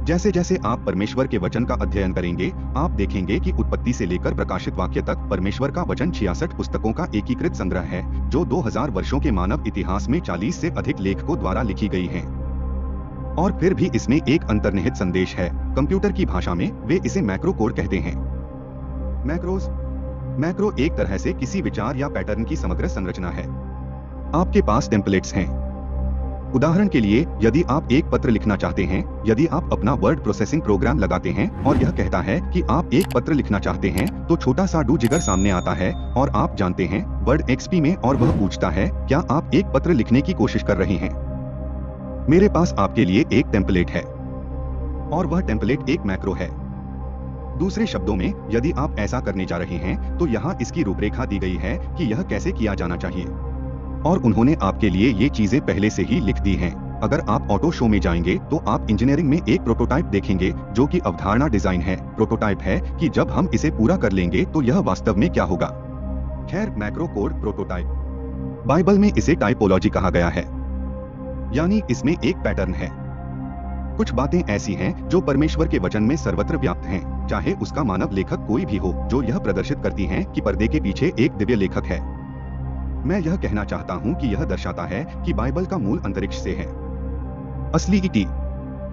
जैसे जैसे आप परमेश्वर के वचन का अध्ययन करेंगे, आप देखेंगे कि उत्पत्ति से लेकर प्रकाशित वाक्य तक परमेश्वर का वचन 66 पुस्तकों का एकीकृत संग्रह है, जो 2000 वर्षों के मानव इतिहास में 40 से अधिक लेखकों द्वारा लिखी गई हैं। और फिर भी इसमें एक अंतर्निहित संदेश है। कंप्यूटर की भाषा में वे इसे मैक्रो कोड कहते हैं। मैक्रो एक तरह से किसी विचार या पैटर्न की समग्र संरचना है। आपके पास टेम्पलेट्स हैं। उदाहरण के लिए, यदि आप एक पत्र लिखना चाहते हैं, यदि आप अपना वर्ड प्रोसेसिंग प्रोग्राम लगाते हैं और यह कहता है कि आप एक पत्र लिखना चाहते हैं, तो छोटा सा डू जिगर सामने आता है और आप जानते हैं वर्ड एक्सपी में, और वह पूछता है क्या आप एक पत्र लिखने की कोशिश कर रहे हैं। मेरे पास आपके लिए एक टेम्पलेट है और वह टेम्पलेट एक मैक्रो है। दूसरे शब्दों में, यदि आप ऐसा करने जा रहे हैं तो यहाँ इसकी रूपरेखा दी गई है कि यह कैसे किया जाना चाहिए, और उन्होंने आपके लिए ये चीजें पहले से ही लिख दी हैं। अगर आप ऑटो शो में जाएंगे तो आप इंजीनियरिंग में एक प्रोटोटाइप देखेंगे, जो कि अवधारणा डिजाइन है। प्रोटोटाइप है कि जब हम इसे पूरा कर लेंगे तो यह वास्तव में क्या होगा। खैर, मैक्रो कोड प्रोटोटाइप। बाइबल में इसे टाइपोलॉजी कहा गया है, यानी इसमें एक पैटर्न है। कुछ बातें ऐसी हैं जो परमेश्वर के वचन में सर्वत्र व्याप्त हैं, चाहे उसका मानव लेखक कोई भी हो, जो यह प्रदर्शित करती हैं कि पर्दे के पीछे एक दिव्य लेखक है। मैं यह कहना चाहता हूं कि यह दर्शाता है कि बाइबल का मूल अंतरिक्ष से है, असली ईटी,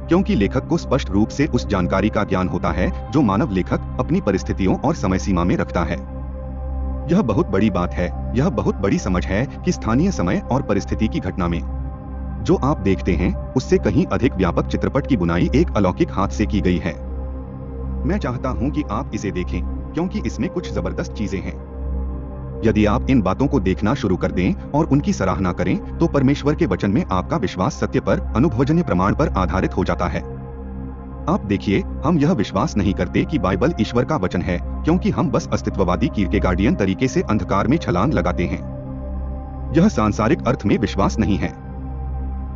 क्योंकि लेखक को स्पष्ट रूप से उस जानकारी का ज्ञान होता है जो मानव लेखक अपनी परिस्थितियों और समय सीमा में रखता है। यह बहुत बड़ी बात है। यह बहुत बड़ी समझ है कि स्थानीय समय और परिस्थिति की घटना में जो आप देखते हैं उससे कहीं अधिक व्यापक चित्रपट की बुनाई एक अलौकिक हाथ से की गई है। मैं चाहता हूं कि आप इसे देखें, क्योंकि इसमें कुछ जबरदस्त चीजें हैं। यदि आप इन बातों को देखना शुरू कर दें और उनकी सराहना करें, तो परमेश्वर के वचन में आपका विश्वास सत्य पर, अनुभवजन्य प्रमाण पर आधारित हो जाता है। आप देखिए, हम यह विश्वास नहीं करते कि बाइबल ईश्वर का वचन है, क्योंकि हम बस अस्तित्ववादी कीर्केगार्डियन तरीके से अंधकार में छलांग लगाते हैं। यह सांसारिक अर्थ में विश्वास नहीं है।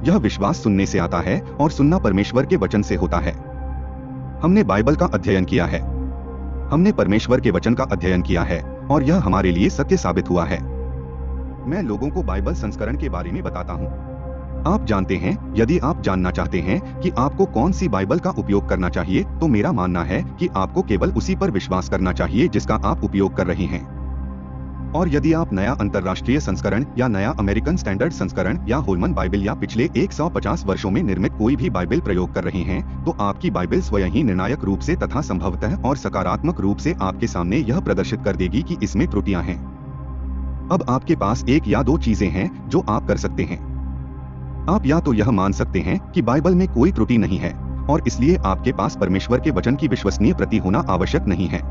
यह विश्वास सुनने से आता है, और सुनना परमेश्वर के वचन से होता है। हमने बाइबल का अध्ययन किया है। हमने परमेश्वर के वचन का अध्ययन किया है, और यह हमारे लिए सत्य साबित हुआ है। मैं लोगों को बाइबल संस्करण के बारे में बताता हूँ। आप जानते हैं, यदि आप जानना चाहते हैं कि आपको कौन सी बाइबल का उपयोग करना चाहिए, तो मेरा मानना है कि आपको केवल उसी पर विश्वास करना चाहिए जिसका आप उपयोग कर रहे हैं। और यदि आप नया अंतर्राष्ट्रीय संस्करण या नया अमेरिकन स्टैंडर्ड संस्करण या होलमन बाइबल या पिछले 150 वर्षों में निर्मित कोई भी बाइबल प्रयोग कर रहे हैं, तो आपकी बाइबल स्वयं ही निर्णायक रूप से तथा संभवतः और सकारात्मक रूप से आपके सामने यह प्रदर्शित कर देगी कि इसमें त्रुटियां हैं। अब आपके पास एक या दो चीजें हैं जो आप कर सकते हैं। आप या तो यह मान सकते हैं कि बाइबल में कोई त्रुटि नहीं है, और इसलिए आपके पास परमेश्वर के वचन की विश्वसनीय प्रति होना आवश्यक नहीं है,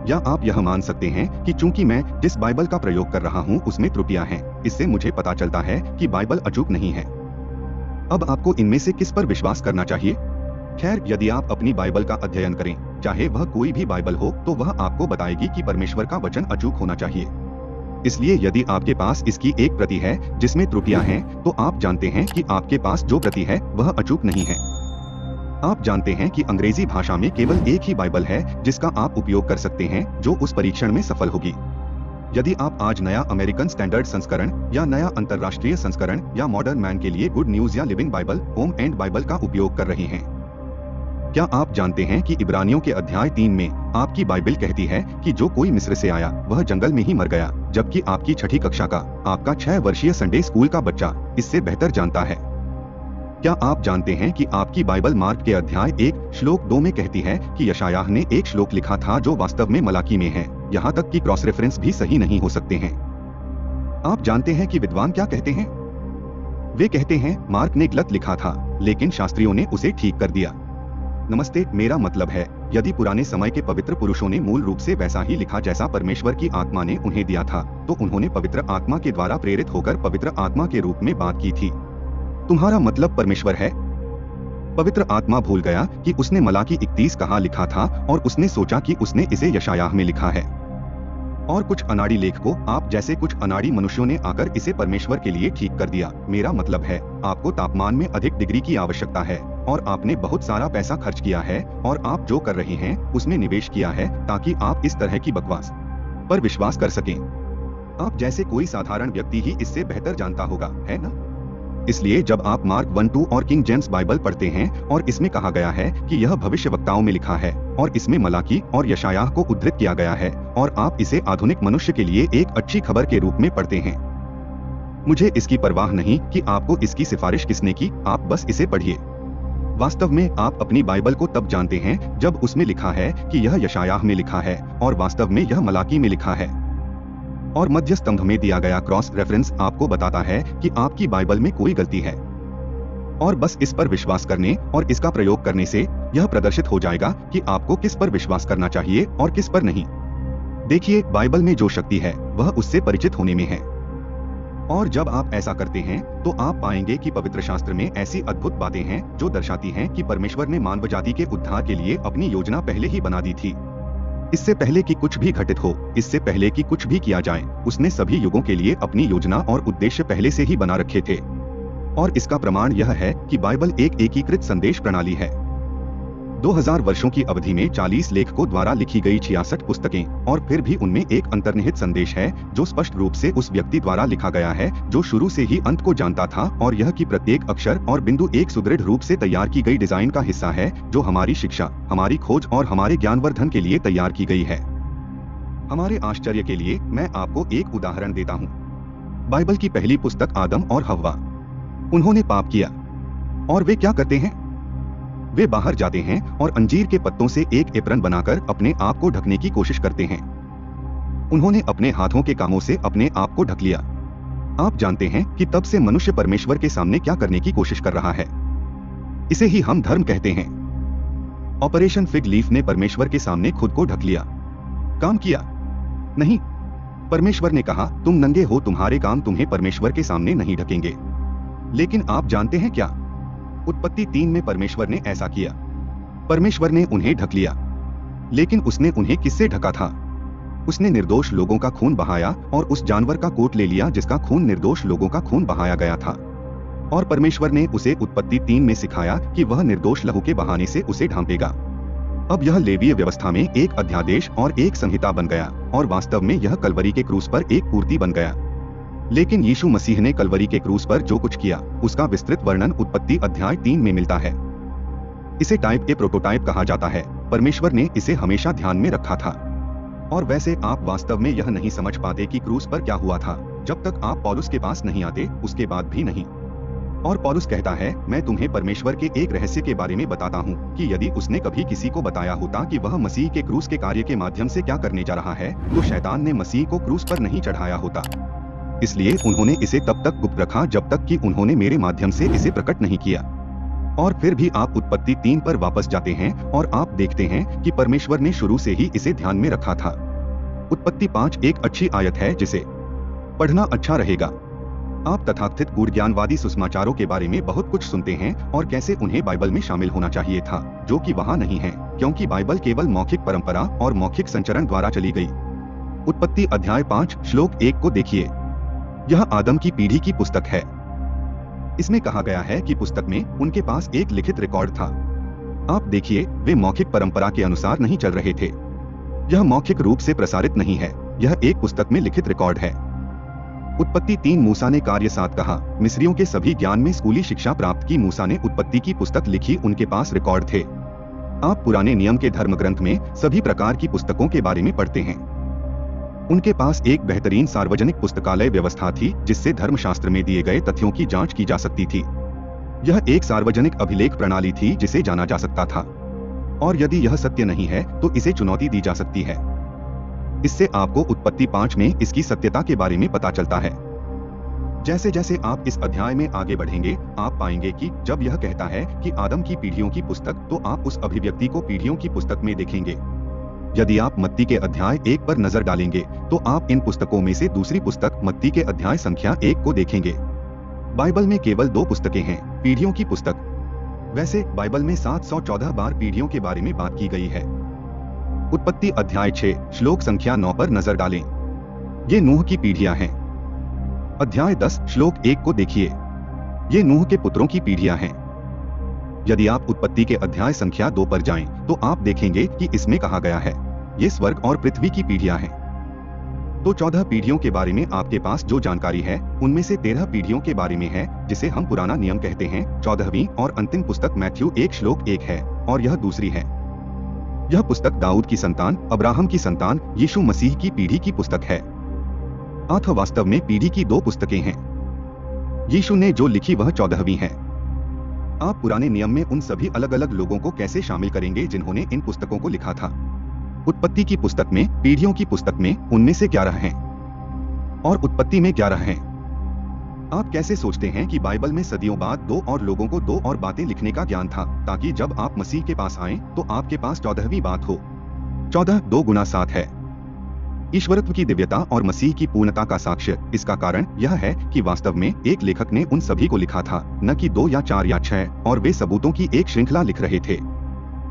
या आप यह मान सकते हैं कि चूंकि मैं जिस बाइबल का प्रयोग कर रहा हूं उसमें त्रुटियां हैं, इससे मुझे पता चलता है कि बाइबल अचूक नहीं है। अब आपको इनमें से किस पर विश्वास करना चाहिए? खैर, यदि आप अपनी बाइबल का अध्ययन करें, चाहे वह कोई भी बाइबल हो, तो वह आपको बताएगी कि परमेश्वर का वचन अचूक होना चाहिए। इसलिए यदि आपके पास इसकी एक प्रति है जिसमें त्रुटियां हैं, तो आप जानते हैं कि आपके पास जो प्रति है वह अचूक नहीं है। आप जानते हैं कि अंग्रेजी भाषा में केवल एक ही बाइबल है जिसका आप उपयोग कर सकते हैं, जो उस परीक्षण में सफल होगी। यदि आप आज नया अमेरिकन स्टैंडर्ड संस्करण या नया अंतर्राष्ट्रीय संस्करण या मॉडर्न मैन के लिए गुड न्यूज या living Bible, home and Bible का उपयोग कर रहे हैं, क्या आप जानते हैं कि इब्रानियों के अध्याय 3 में आपकी बाइबल कहती है कि जो कोई मिस्र से आया वह जंगल में ही मर गया, जबकि आपकी 6ठी कक्षा का, आपका 6 वर्षीय संडे स्कूल का बच्चा इससे बेहतर जानता है। क्या आप जानते हैं कि आपकी बाइबल मार्क के अध्याय 1 श्लोक 2 में कहती है कि यशायाह ने एक श्लोक लिखा था जो वास्तव में मलाकी में है, यहाँ तक कि क्रॉस रेफरेंस भी सही नहीं हो सकते हैं। आप जानते हैं कि विद्वान क्या कहते हैं? वे कहते हैं मार्क ने गलत लिखा था, लेकिन शास्त्रियों ने उसे ठीक कर दिया। नमस्ते, मेरा मतलब है, यदि पुराने समय के पवित्र पुरुषों ने मूल रूप से वैसा ही लिखा जैसा परमेश्वर की आत्मा ने उन्हें दिया था, तो उन्होंने पवित्र आत्मा के द्वारा प्रेरित होकर पवित्र आत्मा के रूप में बात की थी। तुम्हारा मतलब परमेश्वर है? पवित्र आत्मा भूल गया कि उसने मलाकी 31 कहाँ लिखा था, और उसने सोचा कि उसने इसे यशायाह में लिखा है। और कुछ अनाड़ी लेखकों, आप जैसे कुछ अनाड़ी मनुष्यों ने आकर इसे परमेश्वर के लिए ठीक कर दिया। मेरा मतलब है, आपको तापमान में अधिक डिग्री की आवश्यकता है, और आपने बहुत सारा पैसा खर्च किया है, और आप जो कर रहे हैं उसमें निवेश किया है ताकि आप इस तरह की बकवास पर विश्वास कर सकें। आप जैसे कोई साधारण व्यक्ति ही इससे बेहतर जानता होगा, है ना? इसलिए जब आप मार्क 1-2 और किंग जेम्स बाइबल पढ़ते हैं और इसमें कहा गया है कि यह भविष्यवक्ताओं में लिखा है और इसमें मलाकी और यशायाह को उद्धृत किया गया है और आप इसे आधुनिक मनुष्य के लिए एक अच्छी खबर के रूप में पढ़ते हैं, मुझे इसकी परवाह नहीं कि आपको इसकी सिफारिश किसने की, आप बस इसे पढ़िए। वास्तव में आप अपनी बाइबल को तब जानते हैं जब उसमें लिखा है कि यह यशायाह में लिखा है और वास्तव में यह मलाकी में लिखा है। और मध्य स्तंभ में दिया गया क्रॉस रेफरेंस आपको बताता है कि आपकी बाइबल में कोई गलती है। और बस इस पर विश्वास करने और इसका प्रयोग करने से यह प्रदर्शित हो जाएगा कि आपको किस पर विश्वास करना चाहिए और किस पर नहीं। देखिए, बाइबल में जो शक्ति है वह उससे परिचित होने में है। और जब आप ऐसा करते हैं तो आप पाएंगे कि पवित्र शास्त्र में ऐसी अद्भुत बातें हैं जो दर्शाती हैं कि परमेश्वर ने मानव जाति के उद्धार के लिए अपनी योजना पहले ही बना दी थी। इससे पहले कि कुछ भी घटित हो, इससे पहले कि कुछ भी किया जाए, उसने सभी युगों के लिए अपनी योजना और उद्देश्य पहले से ही बना रखे थे। और इसका प्रमाण यह है कि बाइबल एक एकीकृत संदेश प्रणाली है। 2000 वर्षों की अवधि में 40 लेखकों द्वारा लिखी गई 66 पुस्तकें और फिर भी उनमें एक अंतर्निहित संदेश है जो स्पष्ट रूप से उस व्यक्ति द्वारा लिखा गया है जो शुरू से ही अंत को जानता था, और यह कि प्रत्येक अक्षर और बिंदु एक सुदृढ़ रूप से तैयार की गई डिजाइन का हिस्सा है जो हमारी शिक्षा, हमारी खोज और हमारे ज्ञानवर्धन के लिए तैयार की गई है। हमारे आश्चर्य के लिए मैं आपको एक उदाहरण देता हूँ। बाइबल की पहली पुस्तक आदम और हव्वा। उन्होंने पाप किया और वे क्या करते हैं? वे बाहर जाते हैं और अंजीर के पत्तों से एक एप्रन बनाकर अपने आप को ढकने की कोशिश करते हैं। उन्होंने अपने हाथों के कामों से अपने आप को ढक लिया। आप जानते हैं कि तब से मनुष्य परमेश्वर के सामने क्या करने की कोशिश कर रहा है। इसे ही हम धर्म कहते हैं। ऑपरेशन फिग लीफ ने परमेश्वर के सामने खुद को ढक लिया। काम किया? नहीं। परमेश्वर ने कहा, तुम नंगे हो, तुम्हारे काम तुम्हें परमेश्वर के सामने नहीं ढकेंगे। लेकिन आप जानते हैं क्या? उत्पत्ति 3 में परमेश्वर ने ऐसा किया। परमेश्वर ने उन्हें ढक लिया। लेकिन उसने उन्हें किससे ढका था? उसने निर्दोष लोगों का खून बहाया और उस जानवर का कोट ले लिया जिसका खून निर्दोष लोगों का खून बहाया गया था। और परमेश्वर ने उसे उत्पत्ति 3 में सिखाया कि वह निर्दोष लहू के बहाने से उसे ढांपेगा। अब यह लेवीय व्यवस्था में एक अध्यादेश और एक संहिता बन गया और वास्तव में यह कलवरी के क्रूस पर एक पूर्ति बन गया। लेकिन यीशु मसीह ने कलवरी के क्रूस पर जो कुछ किया उसका विस्तृत वर्णन उत्पत्ति अध्याय 3 में मिलता है। इसे टाइप ए प्रोटोटाइप कहा जाता है। परमेश्वर ने इसे हमेशा ध्यान में रखा था। और वैसे आप वास्तव में यह नहीं समझ पाते कि क्रूस पर क्या हुआ था जब तक आप पौलुस के पास नहीं आते, उसके बाद भी नहीं। और पौलुस कहता है, मैं तुम्हें परमेश्वर के एक रहस्य के बारे में बताता हूँ कि यदि उसने कभी किसी को बताया होता कि वह मसीह के क्रूस के कार्य के माध्यम से क्या करने जा रहा है, तो शैतान ने मसीह को क्रूस पर नहीं चढ़ाया होता। इसलिए उन्होंने इसे तब तक गुप्त रखा जब तक कि उन्होंने मेरे माध्यम से इसे प्रकट नहीं किया। और फिर भी आप उत्पत्ति 3 पर वापस जाते हैं और आप देखते हैं कि परमेश्वर ने शुरू से ही इसे ध्यान में रखा था। उत्पत्ति 5 एक अच्छी आयत है जिसे पढ़ना अच्छा रहेगा। आप तथाकथित गूढ़ ज्ञानवादी सुसमाचारों के बारे में बहुत कुछ सुनते हैं और कैसे उन्हें बाइबल में शामिल होना चाहिए था, जो कि वहां नहीं है, क्योंकि बाइबल केवल मौखिक परंपरा और मौखिक संचरण द्वारा चली गई। उत्पत्ति अध्याय 5 श्लोक 1 को देखिए। यह आदम की पीढ़ी की पुस्तक है। इसमें कहा गया है कि पुस्तक में उनके पास एक लिखित रिकॉर्ड था। आप देखिए, वे मौखिक परंपरा के अनुसार नहीं चल रहे थे। यह मौखिक रूप से प्रसारित नहीं है, यह एक पुस्तक में लिखित रिकॉर्ड है। उत्पत्ति 3 मूसा ने कार्य 7 कहा। मिस्रियों के सभी ज्ञान में स्कूली शिक्षा प्राप्त की मूसा ने उत्पत्ति की पुस्तक लिखी, उनके पास रिकॉर्ड थे। आप पुराने नियम के धर्म ग्रंथ में सभी प्रकार की पुस्तकों के बारे में पढ़ते हैं। उनके पास एक बेहतरीन सार्वजनिक पुस्तकालय व्यवस्था थी जिससे धर्मशास्त्र में दिए गए तथ्यों की जांच की जा सकती थी। यह एक सार्वजनिक अभिलेख प्रणाली थी जिसे जाना जा सकता था, और यदि यह सत्य नहीं है तो इसे चुनौती दी जा सकती है। इससे आपको उत्पत्ति 5 में इसकी सत्यता के बारे में पता चलता है। जैसे जैसे आप इस अध्याय में आगे बढ़ेंगे, आप पाएंगे कि जब यह कहता है कि आदम की पीढ़ियों की पुस्तक, तो आप उस अभिव्यक्ति को पीढ़ियों की पुस्तक में देखेंगे। यदि आप मत्ती के अध्याय 1 पर नजर डालेंगे तो आप इन पुस्तकों में से दूसरी पुस्तक मत्ती के अध्याय संख्या 1 को देखेंगे। बाइबल में केवल 2 पुस्तकें हैं, पीढ़ियों की पुस्तक। वैसे बाइबल में 714 बार पीढ़ियों के बारे में बात की गई है। उत्पत्ति अध्याय 6 श्लोक संख्या 9 पर नजर डालें। ये नूह की पीढ़ियां हैं। अध्याय 10 श्लोक 1 को देखिए। ये नूह के पुत्रों की पीढ़ियां हैं। यदि आप उत्पत्ति के अध्याय संख्या 2 पर जाएं, तो आप देखेंगे कि इसमें कहा गया है, ये स्वर्ग और पृथ्वी की पीढ़ियां हैं। तो 14 पीढ़ियों के बारे में आपके पास जो जानकारी है उनमें से 13 पीढ़ियों के बारे में है जिसे हम पुराना नियम कहते हैं। 14वीं और अंतिम पुस्तक मैथ्यू 1:1 है और यह दूसरी है। यह पुस्तक दाऊद की संतान, अब्राहम की संतान, यीशु मसीह की पीढ़ी की पुस्तक है। अतः वास्तव में पीढ़ी की 2 पुस्तकें हैं। यीशु ने जो लिखी वह 14वीं है। आप पुराने नियम में उन सभी अलग अलग लोगों को कैसे शामिल करेंगे जिन्होंने इन पुस्तकों को लिखा था? उत्पत्ति की पुस्तक में, पीढ़ियों की पुस्तक में उनमें से 11 हैं और उत्पत्ति में 11 हैं। आप कैसे सोचते हैं कि बाइबल में सदियों बाद 2 और लोगों को 2 और बातें लिखने का ज्ञान था ताकि जब आप मसीह के पास आएं तो आपके पास 14वीं बात हो? 14 2 गुना 7 है। ईश्वरत्व की दिव्यता और मसीह की पूर्णता का साक्ष्य। इसका कारण यह है कि वास्तव में एक लेखक ने उन सभी को लिखा था, न कि 2 या 4 या 6, और वे सबूतों की एक श्रृंखला लिख रहे थे।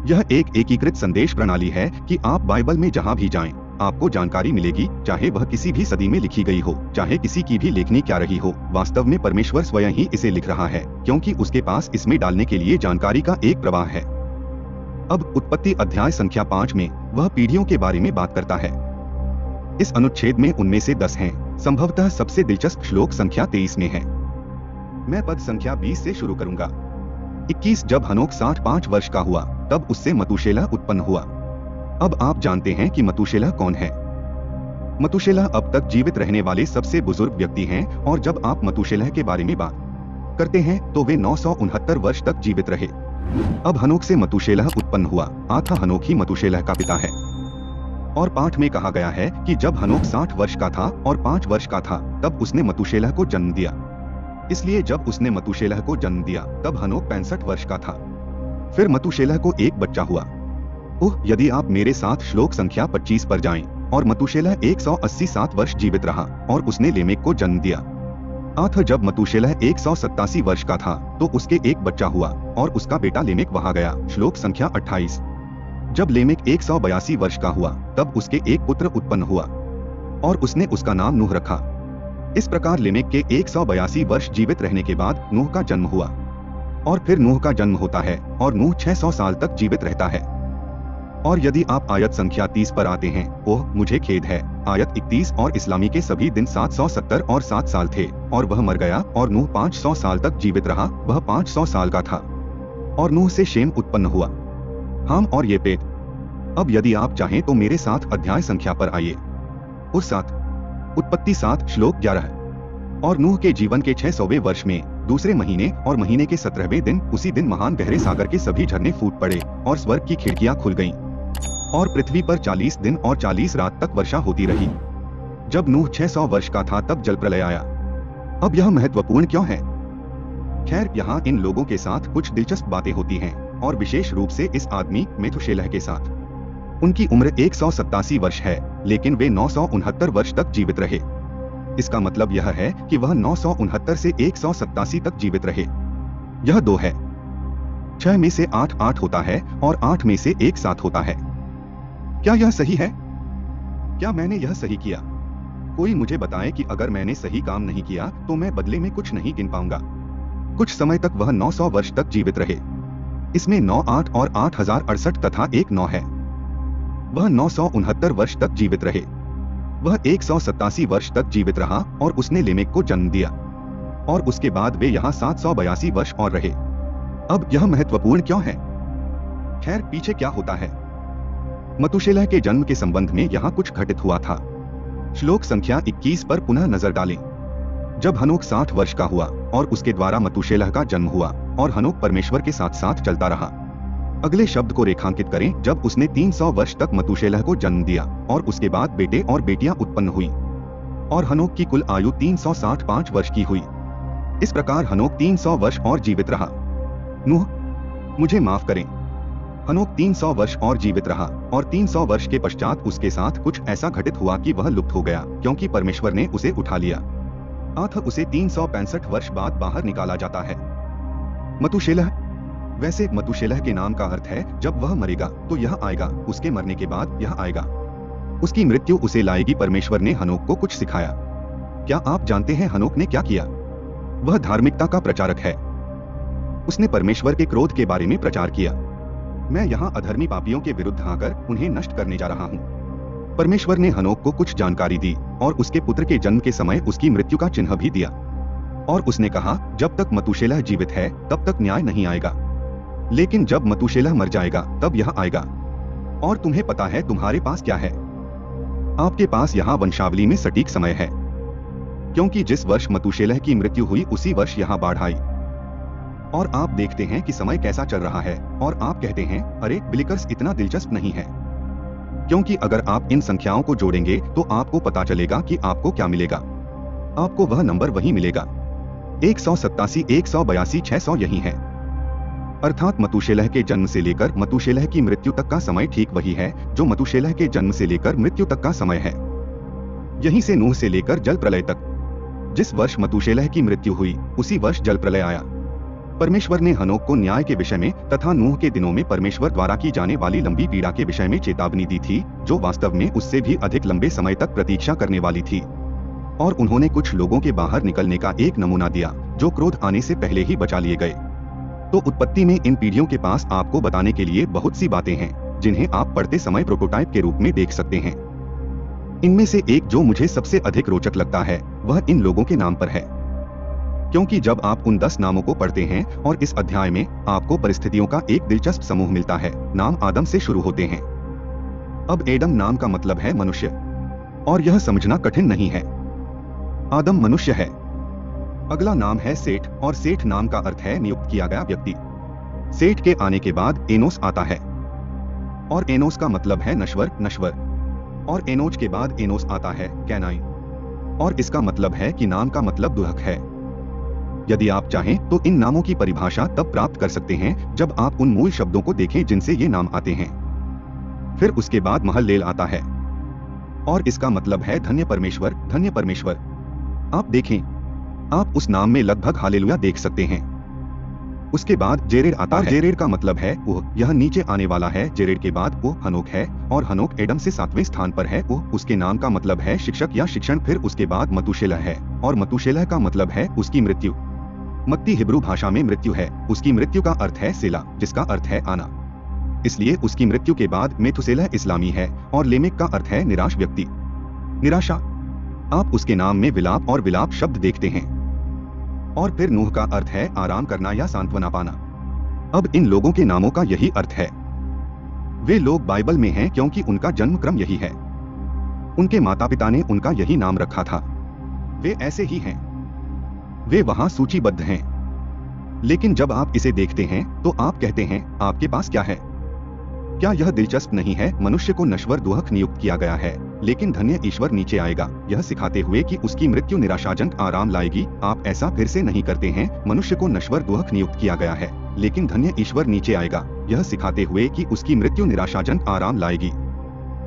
यह एक एकीकृत संदेश प्रणाली है कि आप बाइबल में जहां भी जाएं, आपको जानकारी मिलेगी, चाहे वह किसी भी सदी में लिखी गई हो, चाहे किसी की भी लेखनी क्या रही हो। वास्तव में परमेश्वर स्वयं ही इसे लिख रहा है क्योंकि उसके पास इसमें डालने के लिए जानकारी का एक प्रवाह है। अब उत्पत्ति अध्याय संख्या 5 में वह पीढ़ियों के बारे में बात करता है। इस अनुच्छेद में उनमें से 10 हैं। संभवतः सबसे दिलचस्प श्लोक संख्या 23 में है। मैं पद संख्या 20 से शुरू करूंगा। 21 जब हनोक 65 वर्ष का हुआ तब उससे मतूशेलह उत्पन्न हुआ। अब आप जानते हैं कि मतूशेलह कौन है। मतूशेलह अब तक जीवित रहने वाले सबसे बुजुर्ग व्यक्ति हैं और जब आप मतूशेलह के बारे में बात करते हैं तो वे 969 वर्ष तक जीवित रहे। अब हनोक से मतूशेलह उत्पन्न हुआ। अतः हनोक ही मतूशेलह का पिता है। और पाठ में कहा गया है कि जब हनोक 60 वर्ष का था और 5 वर्ष का था तब उसने मतूशेलह को जन्म दिया। इसलिए जब उसने मतूशेलह को जन्म दिया तब हनोक 65 वर्ष का था। फिर मतूशेलह को एक बच्चा हुआ। यदि आप मेरे साथ श्लोक संख्या 25 पर जाएं, और मतूशेलह 187 वर्ष जीवित रहा और उसने लेमेक को जन्म दिया। अतः जब मतूशेलह 187 वर्ष का था तो उसके एक बच्चा हुआ और उसका बेटा लेमेक वहां गया। श्लोक संख्या 28। जब लेमेक 182 वर्ष का हुआ तब उसके एक पुत्र उत्पन्न हुआ और उसने उसका नाम नूह रखा। इस प्रकार लेमेक के 182 वर्ष जीवित रहने के बाद नूह का जन्म हुआ और फिर नूह का जन्म होता है और नूह 600 साल तक जीवित रहता है। और यदि आप आयत संख्या 30 पर आते हैं, मुझे खेद है, आयत 31, और इस्लामी के सभी दिन 770 और 7 साल थे और वह मर गया और नूह 500 साल तक जीवित रहा। वह 500 साल का था और नूह से शेम उत्पन्न हुआ, हाम और येपेत। अब यदि आप चाहें तो मेरे साथ अध्याय संख्या पर आइए। उस 7 उत्पत्ति 7 श्लोक 11। और नूह के जीवन के 600वें वर्ष में दूसरे महीने और महीने के 17वें दिन उसी दिन महान गहरे सागर के सभी झरने फूट पड़े और स्वर्ग की खिड़कियां खुल गईं और पृथ्वी पर 40 दिन और 40 रात तक वर्षा होती रही। जब नूह 600 वर्ष का था तब जल प्रलय आया। अब यह महत्वपूर्ण क्यों है? खैर, यहाँ इन लोगों के साथ कुछ दिलचस्प बातें होती हैं और विशेष रूप से इस आदमी मेथुशेलह के साथ। उनकी उम्र 187 वर्ष है लेकिन वे 969 वर्ष तक जीवित रहे। इसका मतलब यह है कि वह 969 से 187 तक जीवित रहे। यह 2 है। 6 में से 8 8 होता है और 8 में से 1 7 होता है। क्या यह सही है? क्या मैंने यह सही किया? कोई मुझे बताए कि अगर मैंने सही काम नहीं किया तो मैं बदले में कुछ नहीं गिन पाऊंगा। कुछ समय तक वह 900 वर्ष तक जीवित रहे। इसमें 9 8 और 8068 तथा 1 9 है। वह 969 वर्ष तक जीवित रहे। वह 187 वर्ष तक जीवित रहा और उसने लेमेक को जन्म दिया और उसके बाद वे यहाँ 782 वर्ष और रहे। अब यह महत्वपूर्ण क्यों है? खैर, पीछे क्या होता है? मतूशेलह के जन्म के संबंध में यहाँ कुछ घटित हुआ था। श्लोक संख्या 21 पर पुनः नजर डालें। जब हनोक 60 वर्ष का हुआ और उसके द्वारा मतूशेलह का जन्म हुआ और हनोक परमेश्वर के साथ साथ चलता रहा। अगले शब्द को रेखांकित करें। जब उसने 300 वर्ष तक मतूशेलह को जन्म दिया और उसके बाद बेटे और बेटियां उत्पन्न हुई और हनोक की कुल आयु 365 वर्ष की हुई। इस प्रकार हनोक 300 वर्ष और जीवित रहा। नूह, मुझे माफ करें, हनोक 300 वर्ष और जीवित रहा और 300 वर्ष के पश्चात उसके साथ कुछ ऐसा घटित हुआ कि वह लुप्त हो गया क्योंकि परमेश्वर ने उसे उठा लिया। अतः उसे 365 वर्ष बाद बाहर निकाला जाता है। मतूशेलह, वैसे मतूशेलह के नाम का अर्थ है जब वह मरेगा तो यह आएगा, उसके मरने के बाद यह आएगा। उसकी मृत्यु उसे लाएगी। परमेश्वर ने हनोक को कुछ सिखाया। क्या आप जानते हैं हनोक ने क्या किया? वह धार्मिकता का प्रचारक है। उसने परमेश्वर के क्रोध के बारे में प्रचार किया। मैं यहाँ अधर्मी पापियों के विरुद्ध आकर उन्हें नष्ट करने जा रहा हूँ। परमेश्वर ने हनोक को कुछ जानकारी दी और उसके पुत्र के जन्म के समय उसकी मृत्यु का चिन्ह भी दिया। और उसने कहा, जब तक मतूशेलह जीवित है तब तक न्याय नहीं आएगा, लेकिन जब मतूशेलह मर जाएगा तब यह आएगा। और तुम्हें पता है तुम्हारे पास क्या है? आपके पास यहाँ वंशावली में सटीक समय है, क्योंकि जिस वर्ष मतूशेलह की मृत्यु हुई उसी वर्ष यहाँ बाढ़ आई। और आप देखते हैं कि समय कैसा चल रहा है और आप कहते हैं, अरे बिलिकर्स इतना दिलचस्प नहीं है, क्योंकि अगर आप इन संख्याओं को जोड़ेंगे तो आपको पता चलेगा कि आपको क्या मिलेगा। आपको वह नंबर वही मिलेगा, 187, 182, 600 यही है। अर्थात मतूशेलह के जन्म से लेकर मतूशेलह की मृत्यु तक का समय ठीक वही है जो मतूशेलह के जन्म से लेकर मृत्यु तक का समय है। यहीं से नूह से लेकर जल प्रलय तक, जिस वर्ष मतूशेलह की मृत्यु हुई उसी वर्ष जल प्रलय आया। परमेश्वर ने हनोक को न्याय के विषय में तथा नूह के दिनों में परमेश्वर द्वारा की जाने वाली लंबी पीड़ा के विषय में चेतावनी दी थी, जो वास्तव में उससे भी अधिक लंबे समय तक प्रतीक्षा करने वाली थी। और उन्होंने कुछ लोगों के बाहर निकलने का एक नमूना दिया जो क्रोध आने से पहले ही बचा लिए गए। तो उत्पत्ति में इन पीढ़ियों के पास आपको बताने के लिए बहुत सी बातें हैं जिन्हें आप पढ़ते समय प्रोटोटाइप के रूप में देख सकते हैं। इनमें से एक जो मुझे सबसे अधिक रोचक लगता है वह इन लोगों के नाम पर है, क्योंकि जब आप उन 10 नामों को पढ़ते हैं और इस अध्याय में आपको परिस्थितियों का एक दिलचस्प समूह मिलता है। नाम आदम से शुरू होते हैं। अब एडम नाम का मतलब है मनुष्य, और यह समझना कठिन नहीं है। आदम मनुष्य है। अगला नाम है सेठ, और सेठ नाम का अर्थ है नियुक्त किया गया व्यक्ति। सेठ के आने के बाद एनोस आता है, और एनोस का मतलब है नश्वर, नश्वर। और एनोज के बाद एनोस आता है कैनाई, और इसका मतलब है कि नाम का मतलब दुहक है। यदि आप चाहें तो इन नामों की परिभाषा तब प्राप्त कर सकते हैं जब आप उन मूल शब्दों को देखें जिनसे ये नाम आते हैं। फिर उसके बाद महल्लेल आता है, और इसका मतलब है धन्य परमेश्वर, धन्य परमेश्वर। आप देखें, आप उस नाम में लगभग हालेलुया देख सकते हैं। उसके बाद जेरेड आता है। जेरेड का मतलब है वह, यह नीचे आने वाला है। जेरेड के बाद वो हनोक है, और हनोक एडम से 7वें स्थान पर है। वो उसके नाम का मतलब है शिक्षक या शिक्षण। फिर उसके बाद मतूशेलह है, और मतूशेलह का मतलब है उसकी मृत्यु। मत्ती हिब्रू भाषा में मृत्यु है। उसकी मृत्यु का अर्थ है सेला, जिसका अर्थ है आना। इसलिए उसकी मृत्यु के बाद मेथुसेलह इस्लामी है, और लेमेक का अर्थ है निराश व्यक्ति, निराशा। आप उसके नाम में विलाप और विलाप शब्द देखते हैं। और फिर नूह का अर्थ है आराम करना या सांत्वना पाना। अब इन लोगों के नामों का यही अर्थ है। वे लोग बाइबल में हैं क्योंकि उनका जन्म क्रम यही है। उनके माता पिता ने उनका यही नाम रखा था। वे ऐसे ही हैं। वे वहां सूचीबद्ध हैं। लेकिन जब आप इसे देखते हैं तो आप कहते हैं, आपके पास क्या है? क्या यह दिलचस्प नहीं है? मनुष्य को नश्वर दुहक नियुक्त किया गया है, लेकिन धन्य ईश्वर नीचे आएगा, यह सिखाते हुए कि उसकी मृत्यु निराशाजनक आराम लाएगी। आप ऐसा फिर से नहीं करते हैं। मनुष्य को नश्वर दुहक नियुक्त किया गया है, लेकिन धन्य ईश्वर नीचे आएगा, यह सिखाते हुए कि उसकी मृत्यु निराशाजनक आराम लाएगी।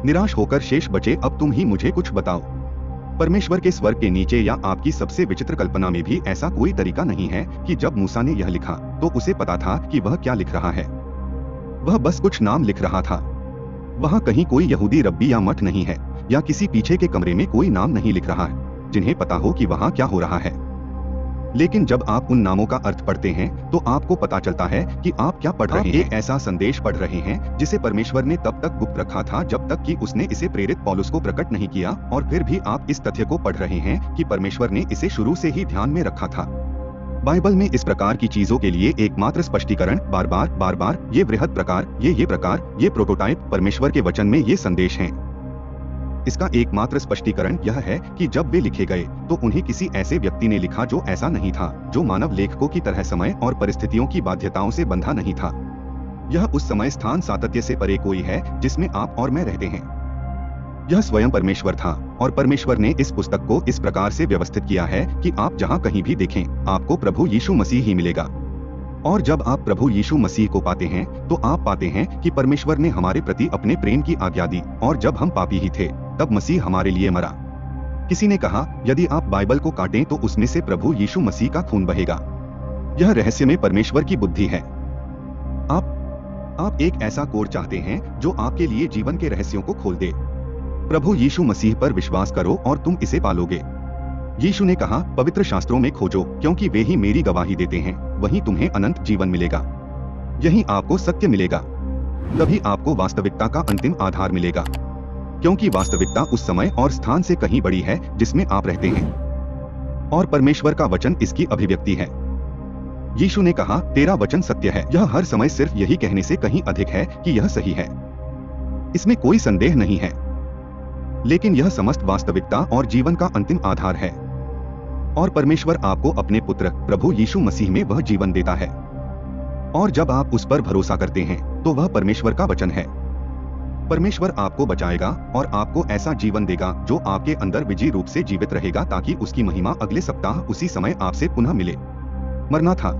निराश होकर शेष बचे, अब तुम ही मुझे कुछ बताओ। परमेश्वर के स्वर्ग के नीचे या आपकी सबसे विचित्र कल्पना में भी ऐसा कोई तरीका नहीं है कि जब मूसा ने यह लिखा तो उसे पता था कि वह क्या लिख रहा है। वह बस कुछ नाम लिख रहा था। वहाँ कहीं कोई यहूदी रब्बी या मठ नहीं है, या किसी पीछे के कमरे में कोई नाम नहीं लिख रहा है जिन्हें पता हो कि वहाँ क्या हो रहा है। लेकिन जब आप उन नामों का अर्थ पढ़ते हैं तो आपको पता चलता है कि आप क्या पढ़ रहे हैं। एक ऐसा संदेश पढ़ रहे हैं जिसे परमेश्वर ने तब तक गुप्त रखा था जब तक कि उसने इसे प्रेरित पौलुस को प्रकट नहीं किया, और फिर भी आप इस तथ्य को पढ़ रहे हैं कि परमेश्वर ने इसे शुरू से ही ध्यान में रखा था। बाइबल में इस प्रकार की चीजों के लिए एकमात्र स्पष्टीकरण बार बार ये वृहद प्रकार, ये प्रकार, ये प्रोटोटाइप परमेश्वर के वचन में ये संदेश हैं। इसका एकमात्र स्पष्टीकरण यह है कि जब वे लिखे गए तो उन्हें किसी ऐसे व्यक्ति ने लिखा जो ऐसा नहीं था, जो मानव लेखकों की तरह समय और परिस्थितियों की बाध्यताओं से बंधा नहीं था। यह उस समय स्थान सातत्य से परे कोई है जिसमें आप और मैं रहते हैं। यह स्वयं परमेश्वर था, और परमेश्वर ने इस पुस्तक को इस प्रकार से व्यवस्थित किया है कि आप जहां कहीं भी देखें आपको प्रभु यीशु मसीह ही मिलेगा। और जब आप प्रभु यीशु मसीह को पाते हैं तो आप पाते हैं कि परमेश्वर ने हमारे प्रति अपने प्रेम की आज्ञा दी, और जब हम पापी ही थे तब मसीह हमारे लिए मरा। किसी ने कहा, यदि आप बाइबल को काटें तो उसमें से प्रभु यीशु मसीह का खून बहेगा। यह रहस्य में परमेश्वर की बुद्धि है। आप एक ऐसा कोड चाहते हैं जो आपके लिए जीवन के रहस्यों को खोल दे। प्रभु यीशु मसीह पर विश्वास करो और तुम इसे पालोगे। यीशु ने कहा, पवित्र शास्त्रों में खोजो, क्योंकि वे ही मेरी गवाही देते हैं, वहीं तुम्हें अनंत जीवन मिलेगा। यही आपको सत्य मिलेगा, तभी आपको वास्तविकता का अंतिम आधार मिलेगा। क्योंकि वास्तविकता उस समय और स्थान से कहीं बड़ी है जिसमें आप रहते हैं, और परमेश्वर का वचन इसकी अभिव्यक्ति है। यीशु ने कहा, तेरा वचन सत्य है। यह हर समय सिर्फ यही कहने से कहीं अधिक है कि यह सही है, इसमें कोई संदेह नहीं है। लेकिन यह समस्त वास्तविकता और जीवन का अंतिम आधार है, और परमेश्वर आपको अपने पुत्र प्रभु यीशु मसीह में वह जीवन देता है। और जब आप उस पर भरोसा करते हैं तो वह परमेश्वर का वचन है। परमेश्वर आपको बचाएगा और आपको ऐसा जीवन देगा जो आपके अंदर विजयी रूप से जीवित रहेगा, ताकि उसकी महिमा अगले सप्ताह उसी समय आपसे पुनः मिले। मरनाथा।